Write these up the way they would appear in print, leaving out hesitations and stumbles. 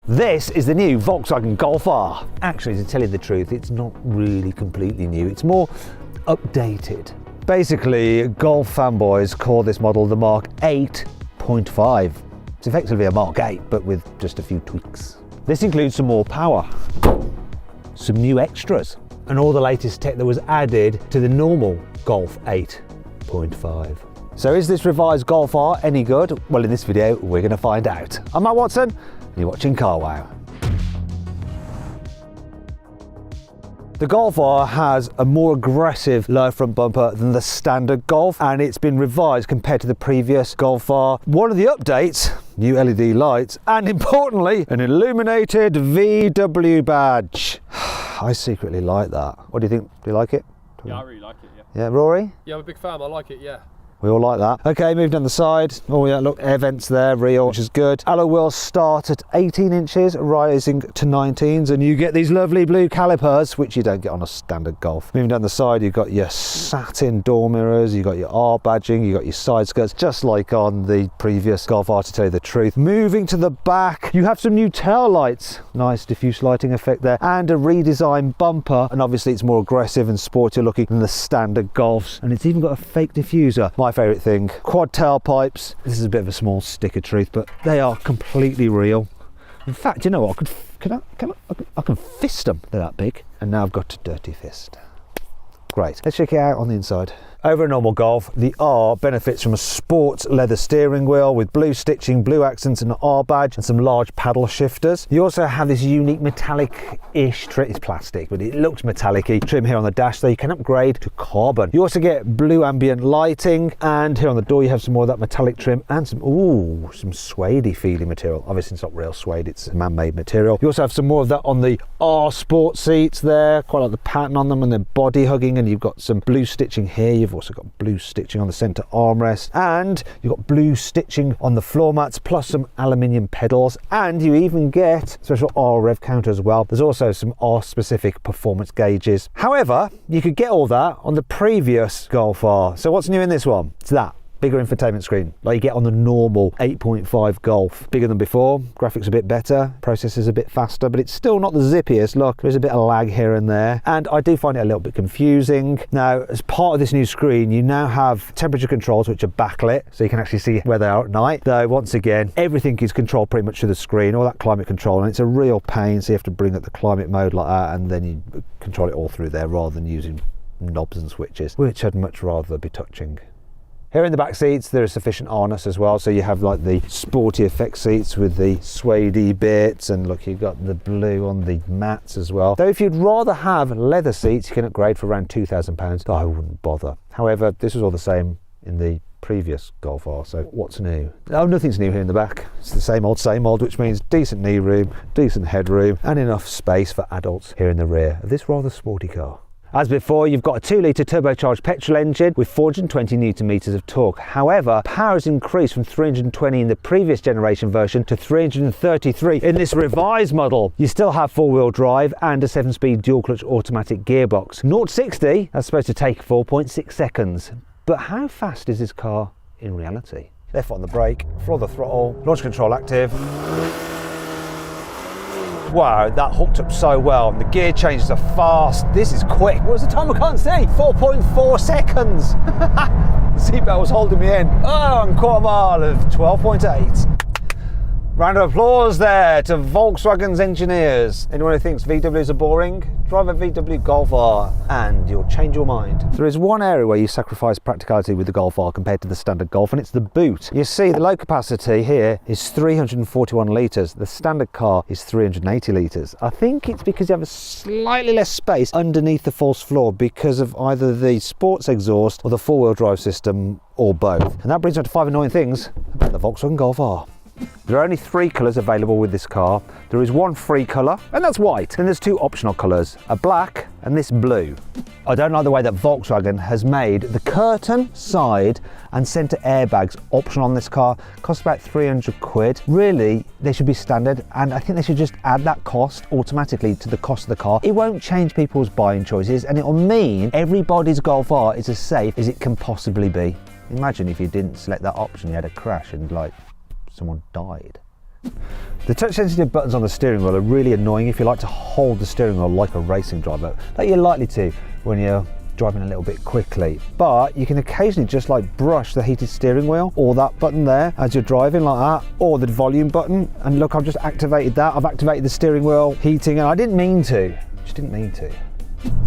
This is the new Volkswagen Golf R. Actually, to tell you the truth, it's not really completely new. It's more updated. Basically, Golf fanboys call this model the Mark 8.5. It's effectively a Mark 8, but with just a few tweaks. This includes some more power, some new extras, and all the latest tech that was added to the normal Golf 8.5. So is this revised Golf R any good? Well, in this video, we're going to find out. I'm Matt Watson, and you're watching Car Wow. The Golf R has a more aggressive lower front bumper than the standard Golf, and it's been revised compared to the previous Golf R. One of the updates, new LED lights, and importantly, an illuminated VW badge. I secretly like that. What do you think? Do you like it? Yeah, I really like it, yeah. Yeah, Rory? Yeah, I'm a big fan, I like it, yeah. We all like that. Okay, move down the side. Oh yeah, look, air vents there, real, which is good. Alloy wheels start at 18 inches, rising to 19s, and you get these lovely blue calipers, which you don't get on a standard Golf. Moving down the side, you've got your satin door mirrors, you've got your R badging, you've got your side skirts, just like on the previous Golf R, to tell you the truth. Moving to the back, you have some new tail lights. Nice diffuse lighting effect there, and a redesigned bumper, and obviously it's more aggressive and sportier looking than the standard Golfs, and it's even got a fake diffuser. My favourite thing, quad tailpipes. This is a bit of a small stick of truth, but they are completely real. In fact, you know what? I can fist them. They're that big. And now I've got a dirty fist. Great. Let's check it out on the inside. Over a normal Golf, the R benefits from a sports leather steering wheel with blue stitching, blue accents and an R badge and some large paddle shifters. You also have this unique metallic-ish trim. It's plastic, but it looks metallic-y trim here on the dash, so you can upgrade to carbon. You also get blue ambient lighting, and here on the door you have some more of that metallic trim and some suede feeling material. Obviously it's not real suede, it's man-made material. You also have some more of that on the R Sport seats there, quite like the pattern on them, and they're body hugging, and you've got some blue stitching here. You've also got blue stitching on the centre armrest, and you've got blue stitching on the floor mats, plus some aluminium pedals, and you even get special R rev counter as well. There's also some R specific performance gauges. However, you could get all that on the previous Golf R. So what's new in this one? It's that bigger infotainment screen like you get on the normal 8.5 Golf. Bigger than before, graphics a bit better, processor's a bit faster, but it's still not the zippiest. Look, there's a bit of lag here and there, and I do find it a little bit confusing. Now, as part of this new screen, you now have temperature controls which are backlit, so you can actually see where they are at night. Though, once again, everything is controlled pretty much through the screen, all that climate control, and it's a real pain, so you have to bring up the climate mode like that, and then you control it all through there rather than using knobs and switches, which I'd much rather be touching. Here in the back seats there is sufficient harness as well, so you have like the sporty effect seats with the suede bits, and look, you've got the blue on the mats as well. Though if you'd rather have leather seats, you can upgrade for around £2,000. I wouldn't bother. However, this was all the same in the previous Golf R, so what's new? Oh, nothing's new here in the back. It's the same old, which means decent knee room, decent headroom, and enough space for adults here in the rear of this rather sporty car. As before, you've got a 2-litre turbocharged petrol engine with 420 Nm of torque. However, power has increased from 320 in the previous generation version to 333 in this revised model. You still have 4-wheel drive and a 7-speed dual-clutch automatic gearbox. 0-60, that's supposed to take 4.6 seconds. But how fast is this car in reality? Left foot on the brake, floor the throttle, launch control active. Wow, that hooked up so well, and the gear changes are fast. This is quick. What was the time? I can't see. 4.4 seconds. The seatbelt was holding me in. Oh, and quarter mile of 12.8. Round of applause there to Volkswagen's engineers. Anyone who thinks VWs are boring, drive a VW Golf R and you'll change your mind. There is one area where you sacrifice practicality with the Golf R compared to the standard Golf, and it's the boot. You see, the load capacity here is 341 litres. The standard car is 380 litres. I think it's because you have a slightly less space underneath the false floor because of either the sports exhaust or the four-wheel drive system, or both. And that brings me to 5 annoying things about the Volkswagen Golf R. There are only 3 colours available with this car. There is one free colour, and that's white. Then there's 2 optional colours, a black and this blue. I don't like the way that Volkswagen has made the curtain, side and centre airbags optional on this car. Costs about 300 quid. Really, they should be standard, and I think they should just add that cost automatically to the cost of the car. It won't change people's buying choices, and it will mean everybody's Golf R is as safe as it can possibly be. Imagine if you didn't select that option, you had a crash and someone died. The touch-sensitive buttons on the steering wheel are really annoying if you like to hold the steering wheel like a racing driver, like you're likely to when you're driving a little bit quickly. But you can occasionally just like brush the heated steering wheel or that button there as you're driving like that, or the volume button. And look, I've just activated that. I've activated the steering wheel heating, and I didn't mean to. Just didn't mean to.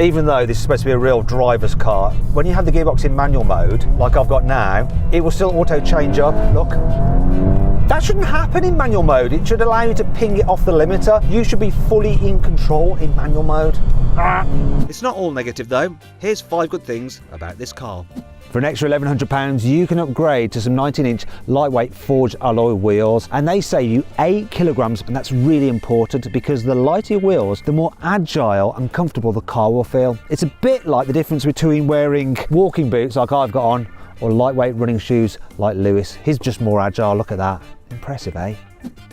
Even though this is supposed to be a real driver's car, when you have the gearbox in manual mode, like I've got now, it will still auto change up. Look. That shouldn't happen in manual mode. It should allow you to ping it off the limiter. You should be fully in control in manual mode. It's not all negative though. Here's 5 good things about this car. For an extra £1,100, you can upgrade to some 19-inch lightweight forged alloy wheels, and they save you 8 kilograms, and that's really important because the lighter your wheels, the more agile and comfortable the car will feel. It's a bit like the difference between wearing walking boots like I've got on, or lightweight running shoes like Lewis. He's just more agile, look at that. Impressive, eh?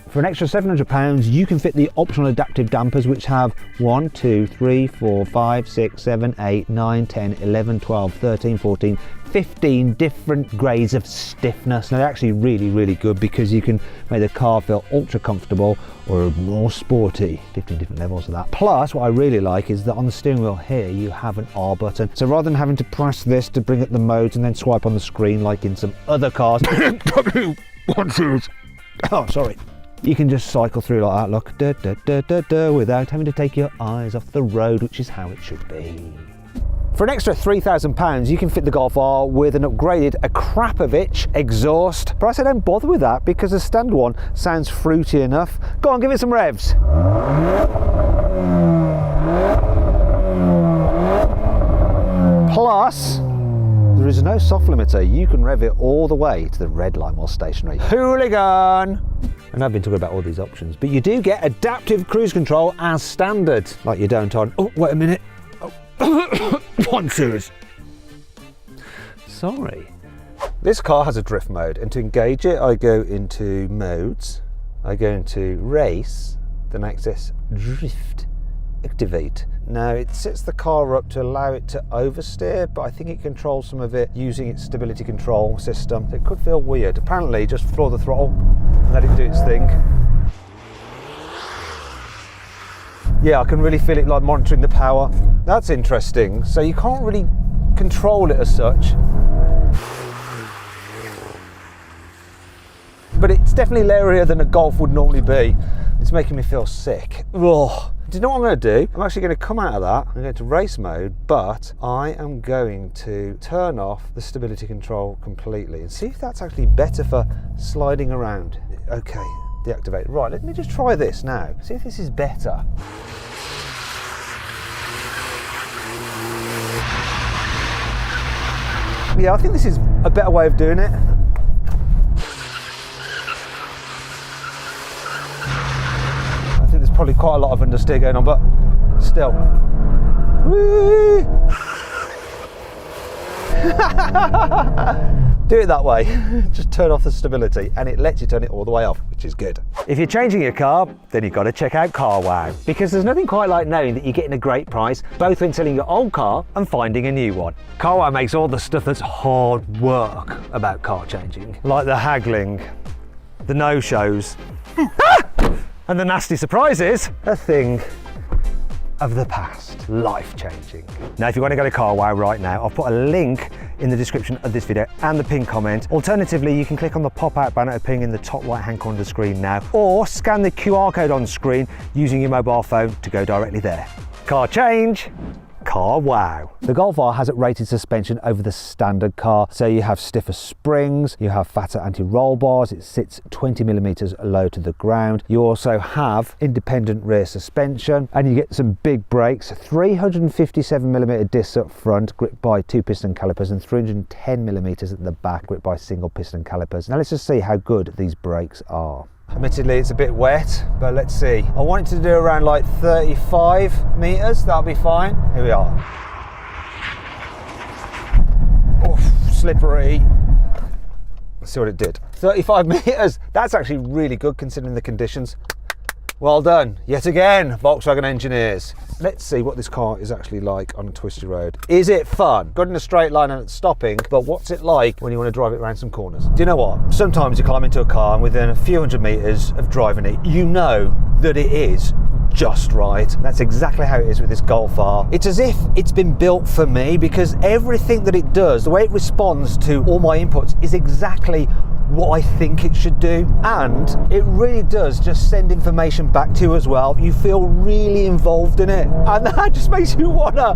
For an extra £700, you can fit the optional adaptive dampers, which have 1, 2, 3, 4, 5, 6, 7, 8, 9, 10, 11, 12, 13, 14, 15 different grades of stiffness. Now they're actually really, really good because you can make the car feel ultra comfortable or more sporty, 15 different levels of that. Plus, what I really like is that on the steering wheel here, you have an R button. So rather than having to press this to bring up the modes and then swipe on the screen like in some other cars, oh, sorry. You can just cycle through like that, look, da, da, da, da, da, without having to take your eyes off the road, which is how it should be. For an extra £3,000, you can fit the Golf R with an upgraded Akrapovic exhaust. But I don't bother with that because the standard one sounds fruity enough. Go on, give it some revs. Plus, there is no soft limiter. You can rev it all the way to the red line while stationary. Hooligan! And I've been talking about all these options, but you do get adaptive cruise control as standard, like you don't on, oh, wait a minute. Oh. One series. Sorry. This car has a drift mode, and to engage it, I go into modes, I go into race, then access drift, activate. Now it sets the car up to allow it to oversteer, but I think it controls some of it using its stability control system. It could feel weird. Apparently, just floor the throttle and let it do its thing. Yeah, I can really feel it like monitoring the power. That's interesting. So you can't really control it as such. But it's definitely leirier than a Golf would normally be. It's making me feel sick. Ugh. Do you know what I'm going to do? I'm actually going to come out of that. I'm going to race mode, but I am going to turn off the stability control completely and see if that's actually better for sliding around. Okay, deactivate. Right, let me just try this now. See if this is better. Yeah, I think this is a better way of doing it. I think there's probably quite a lot of understeer going on, but still. Whee! Do it that way. Just turn off the stability and it lets you turn it all the way off, which is good. If you're changing your car, then you've got to check out CarWow, because there's nothing quite like knowing that you're getting a great price, both when selling your old car and finding a new one. CarWow makes all the stuff that's hard work about car changing, like the haggling, the no-shows, and the nasty surprises, a thing of the past, life-changing. Now, if you want to go to CarWow right now, I'll put a link in the description of this video and the pinned comment. Alternatively, you can click on the pop-out banner appearing in the top right-hand corner of the screen now, or scan the QR code on screen using your mobile phone to go directly there. Car change, CarWow. The Golf R has rated suspension over the standard car, so you have stiffer springs, you have fatter anti-roll bars, it sits 20mm low to the ground. You also have independent rear suspension, and you get some big brakes, 357mm discs up front, gripped by 2 piston calipers, and 310mm at the back, gripped by single piston calipers. Now let's just see how good these brakes are. Admittedly, it's a bit wet, but let's see. I want it to do around like 35 meters, that'll be fine. Here we are. Oof, slippery. Let's see what it did. 35 meters, that's actually really good considering the conditions. Well done, yet again, Volkswagen engineers. Let's see what this car is actually like on a twisty road. Is it fun? Good in a straight line and stopping, but what's it like when you want to drive it around some corners? Do you know what? Sometimes you climb into a car and within a few hundred metres of driving it, you know that it is just right. That's exactly how it is with this Golf R. It's as if it's been built for me, because everything that it does, the way it responds to all my inputs, is exactly what I think it should do, and it really does just send information back to you as well. You feel really involved in it, and that just makes you wanna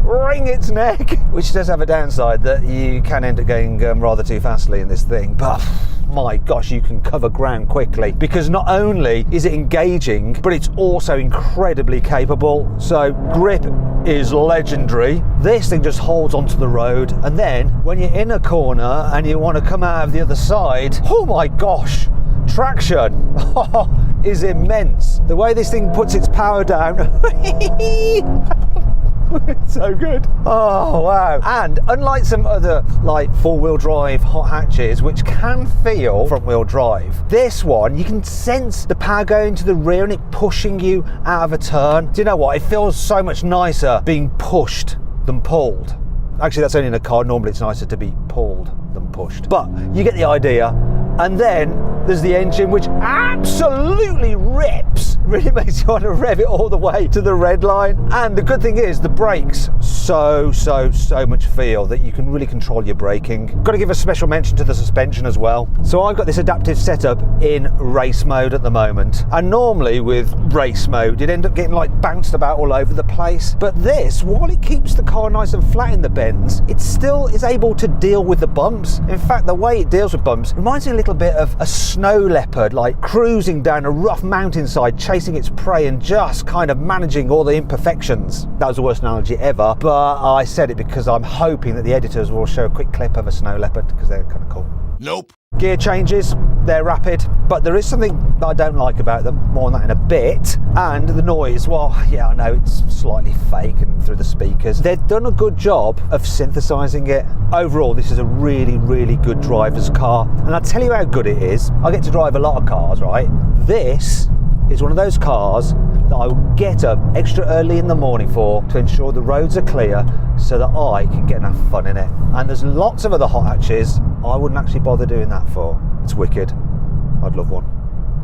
wring its neck, which does have a downside that you can end up going rather too fastly in this thing, but my gosh, you can cover ground quickly, because not only is it engaging, but it's also incredibly capable. So grip is legendary. This thing just holds onto the road, and then when you're in a corner and you want to come out of the other side, oh my gosh, traction is immense. The way this thing puts its power down, it's so good. Oh wow. And unlike some other like four-wheel drive hot hatches, which can feel front-wheel drive, this one you can sense the power going to the rear and it pushing you out of a turn. Do you know what? It feels so much nicer being pushed than pulled. Actually, that's only in a car. Normally it's nicer to be pulled than pushed, but you get the idea. And then there's the engine, which absolutely rips. Really makes you want to rev it all the way to the red line. And the good thing is the brakes, so much feel that you can really control your braking. Got to give a special mention to the suspension as well. So I've got this adaptive setup in race mode at the moment, and normally with race mode you'd end up getting like bounced about all over the place, but this, while it keeps the car nice and flat in the bends, it still is able to deal with the bumps. In fact, the way it deals with bumps reminds me a little bit of a snow leopard, like cruising down a rough mountainside, chasing its prey and just kind of managing all the imperfections. That was the worst analogy ever, but I said it because I'm hoping that the editors will show a quick clip of a snow leopard, because they're kind of cool. Nope. Gear changes, they're rapid, but there is something that I don't like about them, more on that in a bit. And the noise, well, yeah, I know it's slightly fake and through the speakers. They've done a good job of synthesizing it. Overall, this is a really good driver's car, and I'll tell you how good it is. I get to drive a lot of cars, right? This is one of those cars that I will get up extra early in the morning for, to ensure the roads are clear so that I can get enough fun in it. And there's lots of other hot hatches I wouldn't actually bother doing that for. It's wicked. I'd love one.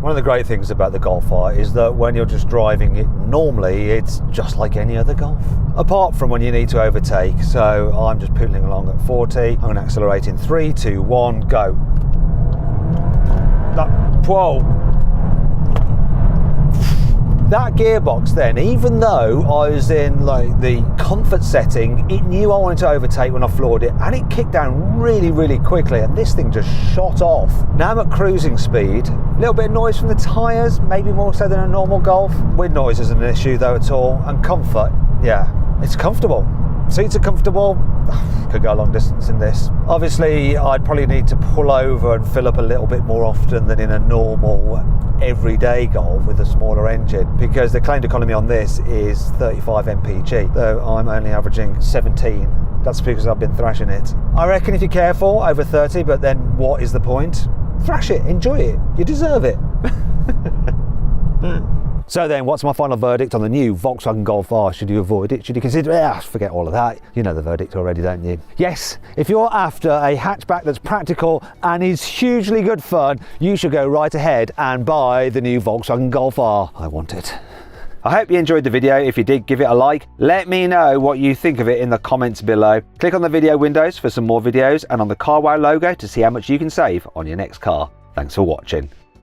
One of the great things about the Golf R is that when you're just driving it normally, it's just like any other Golf. Apart from when you need to overtake. So I'm just pootling along at 40. I'm going to accelerate in 3, 2, 1, go. Whoa. That gearbox then, even though I was in like the comfort setting, it knew I wanted to overtake when I floored it, and it kicked down really quickly, and this thing just shot off. Now I'm at cruising speed. A little bit of noise from the tyres, maybe more so than a normal Golf. Wind noise isn't an issue though at all, and comfort, yeah, it's comfortable. Seats are comfortable. Could go a long distance in this. Obviously, I'd probably need to pull over and fill up a little bit more often than in a normal everyday Golf with a smaller engine, because the claimed economy on this is 35 mpg, though I'm only averaging 17. That's because I've been thrashing it. I reckon if you're careful, over 30, but then what is the point? Thrash it, enjoy it, you deserve it. So then, what's my final verdict on the new Volkswagen Golf R? Should you avoid it? Should you consider it? Forget all of that. You know the verdict already, don't you? Yes, if you're after a hatchback that's practical and is hugely good fun, you should go right ahead and buy the new Volkswagen Golf R. I want it. I hope you enjoyed the video. If you did, give it a like. Let me know what you think of it in the comments below. Click on the video windows for some more videos, and on the CarWow logo to see how much you can save on your next car. Thanks for watching.